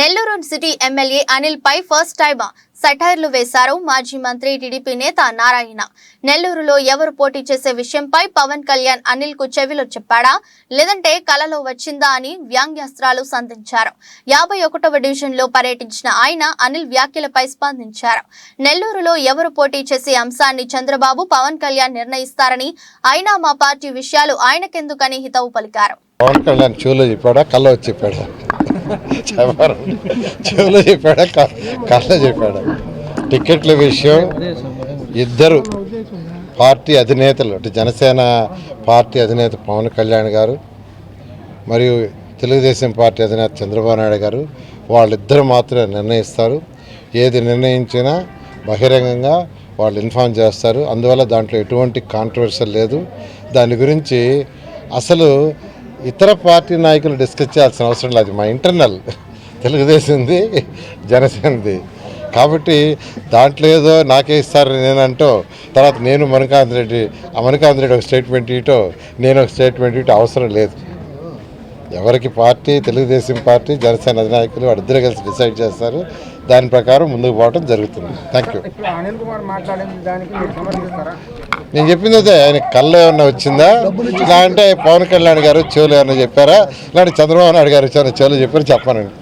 Nellore city MLA Anil పై first time సెటైర్లు వేశారు మాజీ మంత్రి టీడీపీ నేత నారాయణ. నెల్లూరులో ఎవరు పోటీ చేసే విషయంపై పవన్ కళ్యాణ్ అనిల్ కు చెవిలో చెప్పాడా లేదంటే కలలో వచ్చిందా అని వ్యంగ్యాస్త్రాలు సంధించారు. 51వ డివిజన్ లో పర్యటించిన ఆయన అనిల్ వ్యాఖ్యలపై స్పందించారు. నెల్లూరులో ఎవరు పోటీ చేసే అంశాన్ని చంద్రబాబు పవన్ కళ్యాణ్ నిర్ణయిస్తారని, అయినా మా పార్టీ విషయాలు ఆయనకెందుకని హితవు పలికారు. పవన్ కళ్యాణ్ చెవులో చెప్పాడా కళ్ళ వచ్చి చెప్పాడా? చెవులో చెప్పాడా కళ్ళ చెప్పాడా? టికెట్ల విషయం ఇద్దరు పార్టీ అధినేతలు, అంటే జనసేన పార్టీ అధినేత పవన్ కళ్యాణ్ గారు మరియు తెలుగుదేశం పార్టీ అధినేత చంద్రబాబు నాయుడు గారు వాళ్ళిద్దరు మాత్రమే నిర్ణయిస్తారు. ఏది నిర్ణయించినా బహిరంగంగా వాళ్ళు ఇన్ఫార్మ్ చేస్తారు. అందువల్ల దాంట్లో ఎటువంటి కాంట్రవర్సీ లేదు. దాని గురించి అసలు ఇతర పార్టీ నాయకులు డిస్కస్ చేయాల్సిన అవసరం లేదు. మా ఇంటర్నల్ తెలుగుదేశంది జనసేనది కాబట్టి దాంట్లో ఏదో నాకే ఇస్తారు నేనంటో తర్వాత నేను మణికాంత్ రెడ్డి ఒక స్టేట్మెంట్ ఇటో నేను ఒక స్టేట్మెంట్ ఇటో అవసరం లేదు. ఎవరికి పార్టీ తెలుగుదేశం పార్టీ జనసేన అధినాయకులు వాళ్ళిద్దరూ కలిసి డిసైడ్ చేస్తారు. దాని ప్రకారం ముందుకు పోవడం జరుగుతుంది. Thank you. నేను చెప్పింది అదే, ఆయన కళ్ళు ఏమన్నా వచ్చిందా ఇలా అంటే పవన్ కళ్యాణ్ గారు చెవులు ఏమన్నా చెప్పారా, ఇలాంటి చంద్రబాబు నాయుడు గారు చెవులు చెప్పారు చెప్పానండి.